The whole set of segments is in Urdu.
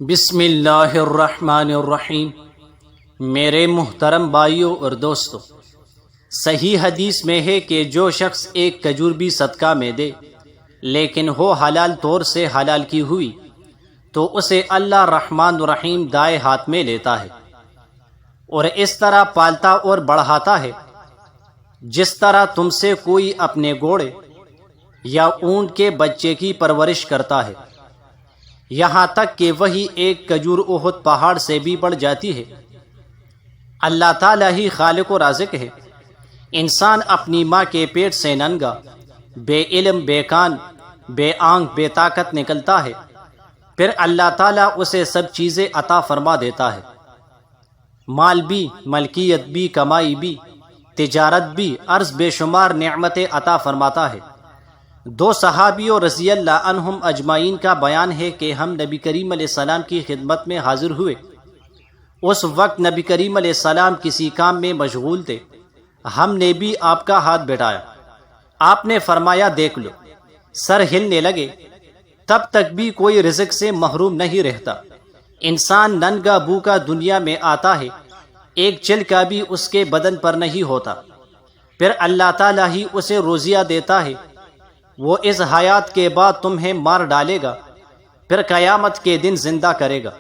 بسم اللہ الرحمن الرحیم۔ میرے محترم بھائیوں اور دوستو، صحیح حدیث میں ہے کہ جو شخص ایک کھجور بھی صدقہ میں دے لیکن ہو حلال طور سے حلال کی ہوئی تو اسے اللہ رحمان الرحیم دائیں ہاتھ میں لیتا ہے اور اس طرح پالتا اور بڑھاتا ہے جس طرح تم سے کوئی اپنے گھوڑے یا اونٹ کے بچے کی پرورش کرتا ہے، یہاں تک کہ وہی ایک کھجور احد پہاڑ سے بھی بڑھ جاتی ہے۔ اللہ تعالیٰ ہی خالق و رازق ہے۔ انسان اپنی ماں کے پیٹ سے ننگا، بے علم، بے کان، بے آنکھ، بے طاقت نکلتا ہے، پھر اللہ تعالیٰ اسے سب چیزیں عطا فرما دیتا ہے، مال بھی، ملکیت بھی، کمائی بھی، تجارت بھی، عرض بے شمار نعمتیں عطا فرماتا ہے۔ دو صحابیوں رضی اللہ عنہم اجمعین کا بیان ہے کہ ہم نبی کریم علیہ السلام کی خدمت میں حاضر ہوئے۔ اس وقت نبی کریم علیہ السلام کسی کام میں مشغول تھے۔ ہم نے بھی آپ کا ہاتھ بٹھایا، آپ نے فرمایا دیکھ لو۔ سر ہلنے لگے۔ تب تک بھی کوئی رزق سے محروم نہیں رہتا۔ انسان ننگا بھوکا دنیا میں آتا ہے، ایک چل کا بھی اس کے بدن پر نہیں ہوتا، پھر اللہ تعالیٰ ہی اسے روزیہ دیتا ہے۔ وہ اس حیات کے بعد تمہیں مار ڈالے گا، پھر قیامت کے دن زندہ کرے گا۔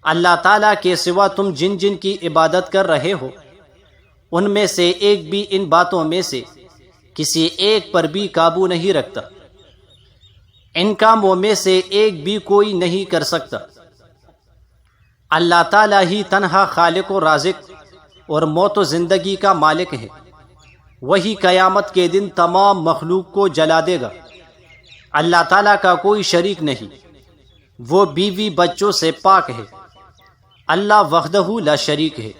اللہ تعالیٰ کے سوا تم جن جن کی عبادت کر رہے ہو ان میں سے ایک بھی ان باتوں میں سے کسی ایک پر بھی قابو نہیں رکھتا، ان کاموں میں سے ایک بھی کوئی نہیں کر سکتا۔ اللہ تعالیٰ ہی تنہا خالق و رازق اور موت و زندگی کا مالک ہے۔ وہی قیامت کے دن تمام مخلوق کو جلا دے گا۔ اللہ تعالیٰ کا کوئی شریک نہیں، وہ بیوی بچوں سے پاک ہے۔ اللہ وحدہ لا شریک ہے۔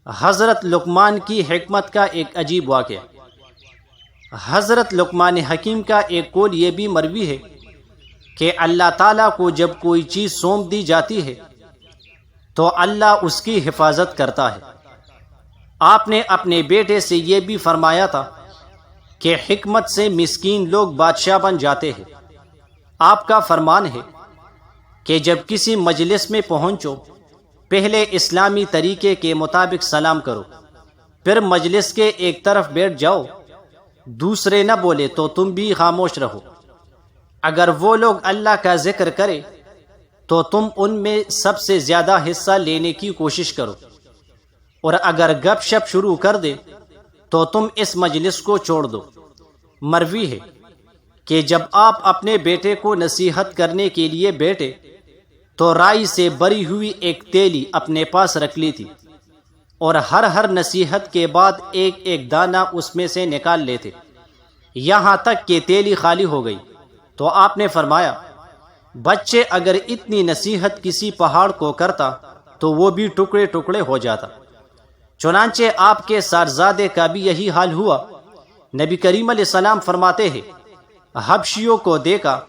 حضرت لقمان کی حکمت کا ایک عجیب واقعہ۔ حضرت لقمان حکیم کا ایک قول یہ بھی مروی ہے کہ اللہ تعالیٰ کو جب کوئی چیز سونپ دی جاتی ہے تو اللہ اس کی حفاظت کرتا ہے۔ آپ نے اپنے بیٹے سے یہ بھی فرمایا تھا کہ حکمت سے مسکین لوگ بادشاہ بن جاتے ہیں۔ آپ کا فرمان ہے کہ جب کسی مجلس میں پہنچو، پہلے اسلامی طریقے کے مطابق سلام کرو، پھر مجلس کے ایک طرف بیٹھ جاؤ، دوسرے نہ بولے تو تم بھی خاموش رہو۔ اگر وہ لوگ اللہ کا ذکر کرے تو تم ان میں سب سے زیادہ حصہ لینے کی کوشش کرو، اور اگر گپ شپ شروع کر دے تو تم اس مجلس کو چھوڑ دو۔ مروی ہے کہ جب آپ اپنے بیٹے کو نصیحت کرنے کے لیے بیٹھے تو رائی سے بری ہوئی ایک تیلی اپنے پاس رکھ لی تھی، اور ہر نصیحت کے بعد ایک ایک دانہ اس میں سے نکال لیتے، یہاں تک کہ تیلی خالی ہو گئی۔ تو آپ نے فرمایا، بچے اگر اتنی نصیحت کسی پہاڑ کو کرتا تو وہ بھی ٹکڑے ٹکڑے ہو جاتا۔ چنانچہ آپ کے صاحبزادے کا بھی یہی حال ہوا۔ نبی کریم علیہ السلام فرماتے ہیں، حبشیوں کو دیکھا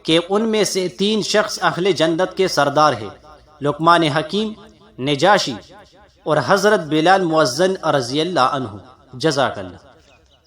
کہ ان میں سے 3 شخص اہل جنت کے سردار ہیں، لقمان حکیم، نجاشی اور حضرت بلال مؤذن رضی اللہ عنہ۔ جزاک اللہ۔